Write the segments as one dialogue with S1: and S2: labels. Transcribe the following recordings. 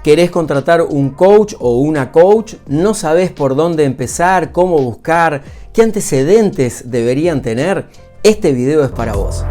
S1: ¿Querés contratar un coach o una coach? ¿No sabés por dónde empezar, cómo buscar, qué antecedentes deberían tener? Este video es para vos.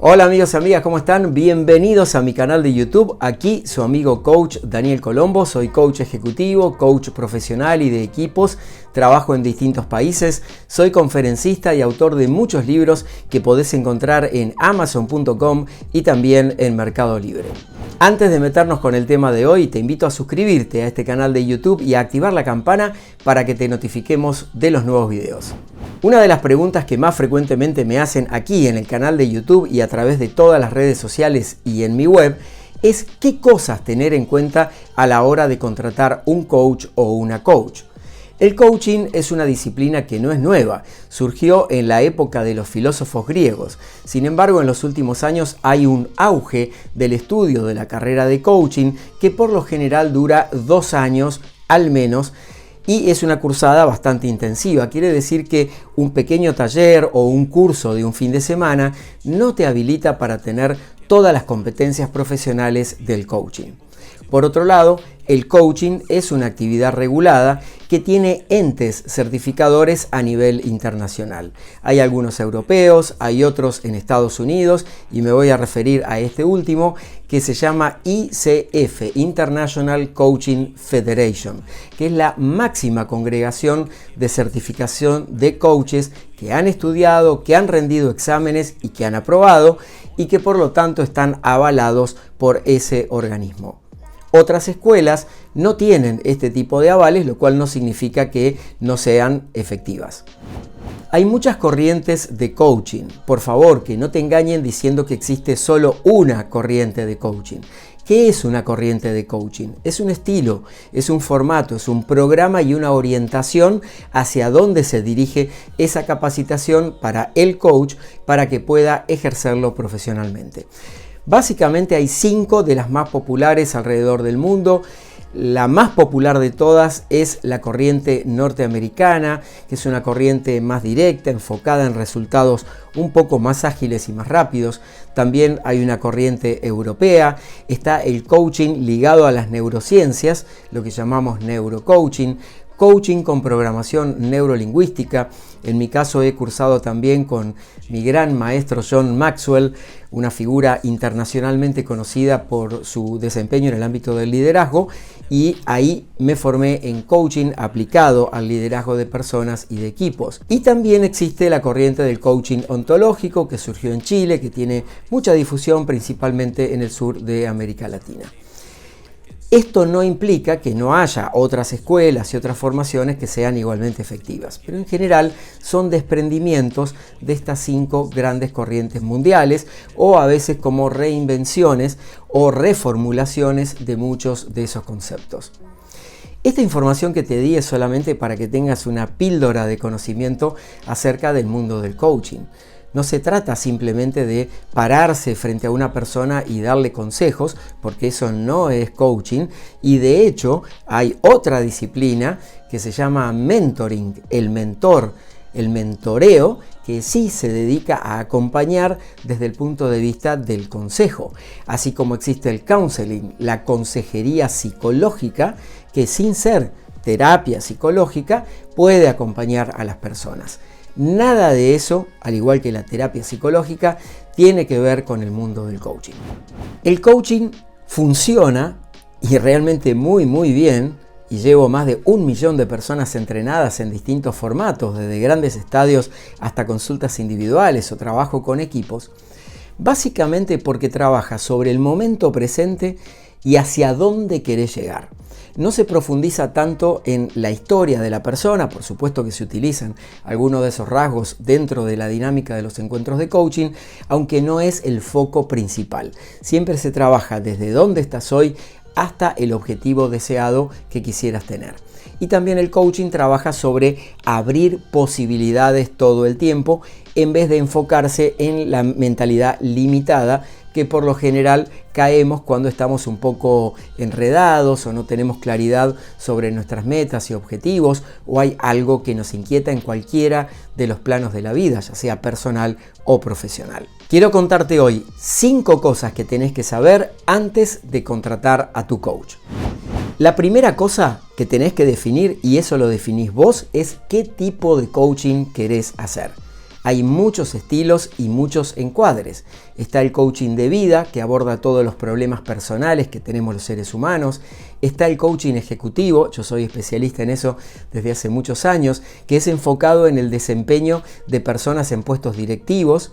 S1: Hola amigos y amigas, ¿cómo están? Bienvenidos a mi canal de YouTube. Aquí su amigo coach Daniel Colombo. Soy coach ejecutivo, coach profesional y de equipos. Trabajo en distintos países. Soy conferencista y autor de muchos libros que podés encontrar en Amazon.com y también en Mercado Libre. Antes de meternos con el tema de hoy, te invito a suscribirte a este canal de YouTube y a activar la campana para que te notifiquemos de los nuevos videos. Una de las preguntas que más frecuentemente me hacen aquí en el canal de YouTube y a través de todas las redes sociales y en mi web es qué cosas tener en cuenta a la hora de contratar un coach o una coach. El coaching es una disciplina que no es nueva, surgió en la época de los filósofos griegos. Sin embargo, en los últimos años hay un auge del estudio de la carrera de coaching que por lo general dura 2 años al menos. Y es una cursada bastante intensiva. Quiere decir que un pequeño taller o un curso de un fin de semana no te habilita para tener todas las competencias profesionales del coaching. Por otro lado, el coaching es una actividad regulada que tiene entes certificadores a nivel internacional. Hay algunos europeos, hay otros en Estados Unidos y me voy a referir a este último que se llama ICF, International Coaching Federation, que es la máxima congregación de certificación de coaches que han estudiado, que han rendido exámenes y que han aprobado y que por lo tanto están avalados por ese organismo. Otras escuelas no tienen este tipo de avales, lo cual no significa que no sean efectivas. Hay muchas corrientes de coaching. Por favor, que no te engañen diciendo que existe solo una corriente de coaching. ¿Qué es una corriente de coaching? Es un estilo, es un formato, es un programa y una orientación hacia dónde se dirige esa capacitación para el coach para que pueda ejercerlo profesionalmente. Básicamente hay 5 de las más populares alrededor del mundo. La más popular de todas es la corriente norteamericana, que es una corriente más directa, enfocada en resultados un poco más ágiles y más rápidos. También hay una corriente europea. Está el coaching ligado a las neurociencias, lo que llamamos neurocoaching. Coaching con programación neurolingüística. En mi caso he cursado también con mi gran maestro John Maxwell, una figura internacionalmente conocida por su desempeño en el ámbito del liderazgo, y ahí me formé en coaching aplicado al liderazgo de personas y de equipos. Y también existe la corriente del coaching ontológico que surgió en Chile, que tiene mucha difusión principalmente en el sur de América Latina. Esto no implica que no haya otras escuelas y otras formaciones que sean igualmente efectivas, pero en general son desprendimientos de estas 5 grandes corrientes mundiales o a veces como reinvenciones o reformulaciones de muchos de esos conceptos. Esta información que te di es solamente para que tengas una píldora de conocimiento acerca del mundo del coaching. No se trata simplemente de pararse frente a una persona y darle consejos, porque eso no es coaching. Y de hecho hay otra disciplina que se llama mentoring, el mentor, el mentoreo, que sí se dedica a acompañar desde el punto de vista del consejo. Así como existe el counseling, la consejería psicológica, que sin ser terapia psicológica puede acompañar a las personas. Nada de eso, al igual que la terapia psicológica, tiene que ver con el mundo del coaching. El coaching funciona y realmente muy bien, y llevo más de 1 millón de personas entrenadas en distintos formatos, desde grandes estadios hasta consultas individuales o trabajo con equipos, básicamente porque trabaja sobre el momento presente y hacia dónde querés llegar. No se profundiza tanto en la historia de la persona, por supuesto que se utilizan algunos de esos rasgos dentro de la dinámica de los encuentros de coaching, aunque no es el foco principal. Siempre se trabaja desde dónde estás hoy hasta el objetivo deseado que quisieras tener. Y también el coaching trabaja sobre abrir posibilidades todo el tiempo en vez de enfocarse en la mentalidad limitada que por lo general caemos cuando estamos un poco enredados o no tenemos claridad sobre nuestras metas y objetivos, o hay algo que nos inquieta en cualquiera de los planos de la vida, ya sea personal o profesional. Quiero contarte hoy 5 cosas que tenés que saber antes de contratar a tu coach. La primera cosa que tenés que definir, y eso lo definís vos, es qué tipo de coaching querés hacer. Hay muchos estilos y muchos encuadres. Está el coaching de vida, que aborda todos los problemas personales que tenemos los seres humanos. Está el coaching ejecutivo, yo soy especialista en eso desde hace muchos años, que es enfocado en el desempeño de personas en puestos directivos.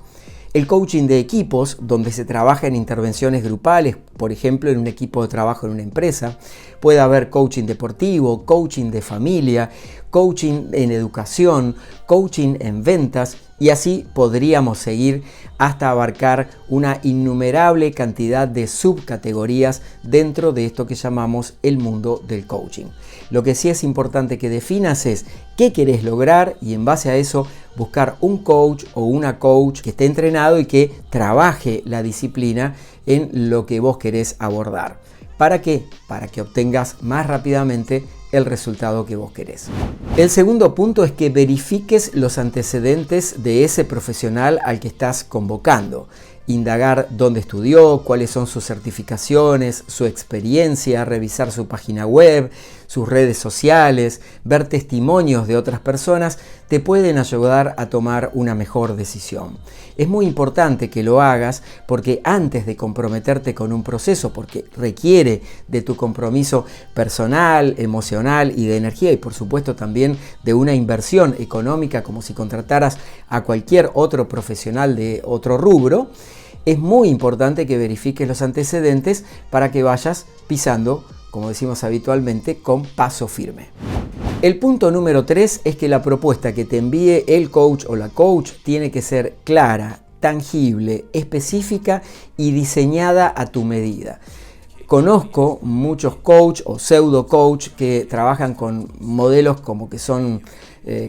S1: El coaching de equipos, donde se trabaja en intervenciones grupales, por ejemplo, en un equipo de trabajo en una empresa. Puede haber coaching deportivo, coaching de familia, coaching en educación, coaching en ventas, y así podríamos seguir hasta abarcar una innumerable cantidad de subcategorías dentro de esto que llamamos el mundo del coaching. Lo que sí es importante que definas es qué querés lograr y en base a eso buscar un coach o una coach que esté entrenado y que trabaje la disciplina en lo que vos querés abordar. ¿Para qué? Para que obtengas más rápidamente el resultado que vos querés. El segundo punto es que verifiques los antecedentes de ese profesional al que estás convocando. Indagar dónde estudió, cuáles son sus certificaciones, su experiencia, revisar su página web, sus redes sociales, ver testimonios de otras personas, te pueden ayudar a tomar una mejor decisión. Es muy importante que lo hagas porque antes de comprometerte con un proceso, porque requiere de tu compromiso personal, emocional y de energía, y por supuesto también de una inversión económica como si contrataras a cualquier otro profesional de otro rubro, es muy importante que verifiques los antecedentes para que vayas pisando, como decimos habitualmente, con paso firme. El punto número 3 es que la propuesta que te envíe el coach o la coach tiene que ser clara, tangible, específica y diseñada a tu medida. Conozco muchos coach o pseudo coach que trabajan con modelos como que son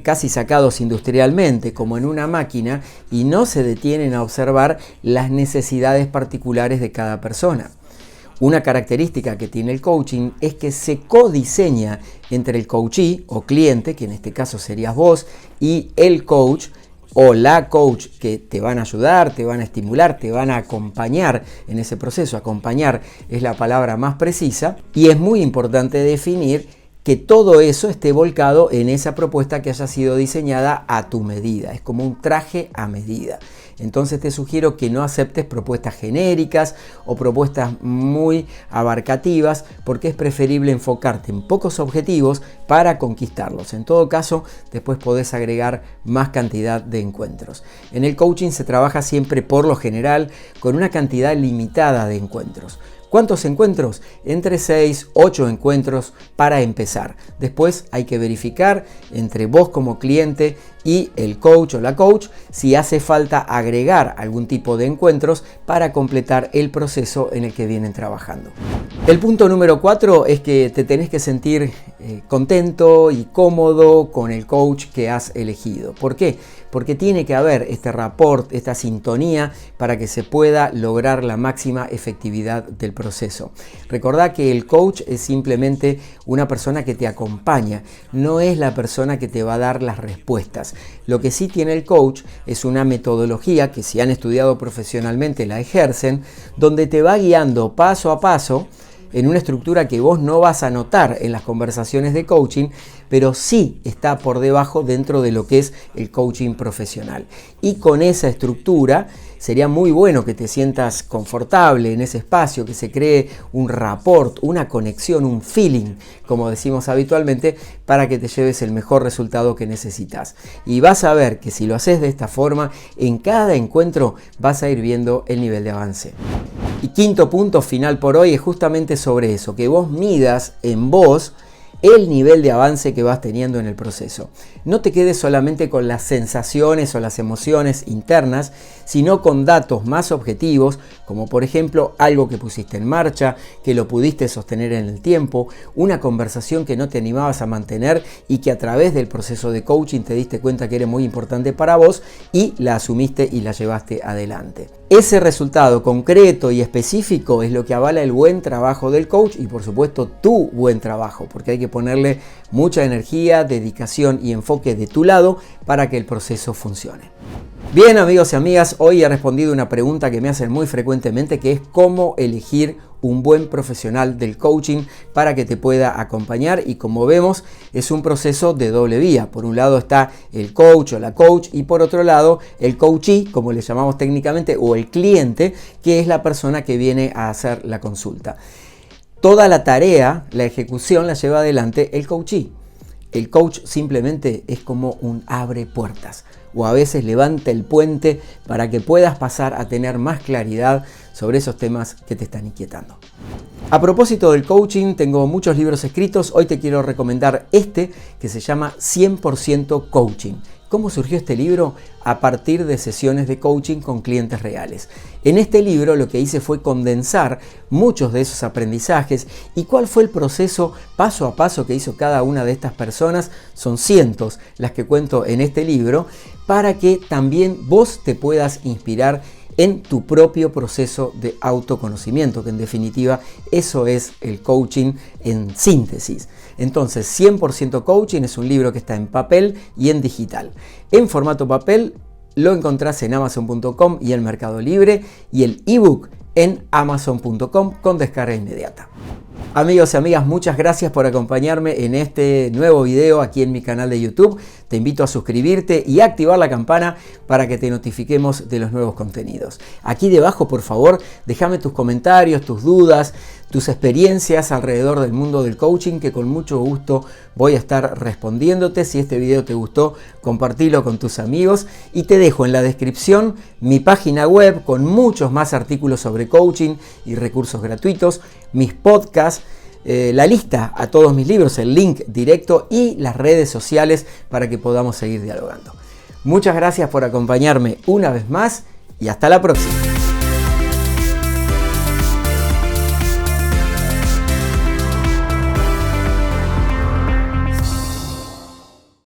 S1: casi sacados industrialmente, como en una máquina, y no se detienen a observar las necesidades particulares de cada persona. Una característica que tiene el coaching es que se codiseña entre el coachee o cliente, que en este caso serías vos, y el coach o la coach, que te van a ayudar, te van a estimular, te van a acompañar en ese proceso. Acompañar es la palabra más precisa, y es muy importante definir que todo eso esté volcado en esa propuesta que haya sido diseñada a tu medida. Es como un traje a medida. Entonces te sugiero que no aceptes propuestas genéricas o propuestas muy abarcativas, porque es preferible enfocarte en pocos objetivos para conquistarlos. En todo caso, después podés agregar más cantidad de encuentros. En el coaching se trabaja siempre, por lo general, con una cantidad limitada de encuentros. ¿Cuántos encuentros? Entre 6, 8 encuentros para empezar. Después hay que verificar entre vos como cliente y el coach o la coach si hace falta agregar algún tipo de encuentros para completar el proceso en el que vienen trabajando. El punto número 4 es que te tenés que sentir contento y cómodo con el coach que has elegido. ¿Por qué? Porque tiene que haber este rapport, esta sintonía, para que se pueda lograr la máxima efectividad del proceso. Recordá que el coach es simplemente una persona que te acompaña, no es la persona que te va a dar las respuestas. Lo que sí tiene el coach es una metodología que, si han estudiado profesionalmente, la ejercen, donde te va guiando paso a paso en una estructura que vos no vas a notar en las conversaciones de coaching, pero sí está por debajo dentro de lo que es el coaching profesional. Y con esa estructura sería muy bueno que te sientas confortable en ese espacio, que se cree un rapport, una conexión, un feeling, como decimos habitualmente, para que te lleves el mejor resultado que necesitas. Y vas a ver que si lo haces de esta forma, en cada encuentro vas a ir viendo el nivel de avance. Y quinto punto final por hoy es justamente sobre eso, que vos midas en vos el nivel de avance que vas teniendo en el proceso. No te quedes solamente con las sensaciones o las emociones internas, sino con datos más objetivos, como por ejemplo algo que pusiste en marcha, que lo pudiste sostener en el tiempo, una conversación que no te animabas a mantener y que a través del proceso de coaching te diste cuenta que era muy importante para vos y la asumiste y la llevaste adelante. Ese resultado concreto y específico es lo que avala el buen trabajo del coach y por supuesto tu buen trabajo, porque hay que ponerle mucha energía, dedicación y enfoque de tu lado para que el proceso funcione. Bien, amigos y amigas, hoy he respondido una pregunta que me hacen muy frecuentemente, que es cómo elegir un buen profesional del coaching para que te pueda acompañar, y como vemos es un proceso de doble vía. Por un lado está el coach o la coach y por otro lado el coachee, como le llamamos técnicamente, o el cliente, que es la persona que viene a hacer la consulta. Toda la tarea, la ejecución la lleva adelante el coachee. El coach simplemente es como un abre puertas o a veces levanta el puente para que puedas pasar a tener más claridad sobre esos temas que te están inquietando. A propósito del coaching, tengo muchos libros escritos. Hoy te quiero recomendar este que se llama 100% Coaching. ¿Cómo surgió este libro? A partir de sesiones de coaching con clientes reales. En este libro lo que hice fue condensar muchos de esos aprendizajes y cuál fue el proceso paso a paso que hizo cada una de estas personas. Son cientos las que cuento en este libro para que también vos te puedas inspirar en tu propio proceso de autoconocimiento, que en definitiva eso es el coaching en síntesis. Entonces, 100% Coaching es un libro que está en papel y en digital. En formato papel lo encontrás en Amazon.com y en Mercado Libre, y el ebook en Amazon.com con descarga inmediata. Amigos y amigas, muchas gracias por acompañarme en este nuevo video aquí en mi canal de YouTube. Te invito a suscribirte y activar la campana para que te notifiquemos de los nuevos contenidos. Aquí debajo, por favor, déjame tus comentarios, tus dudas, tus experiencias alrededor del mundo del coaching, que con mucho gusto voy a estar respondiéndote. Si este video te gustó, compartilo con tus amigos y te dejo en la descripción mi página web con muchos más artículos sobre coaching y recursos gratuitos, mis podcasts, la lista a todos mis libros, el link directo y las redes sociales para que podamos seguir dialogando. Muchas gracias por acompañarme una vez más y hasta la próxima.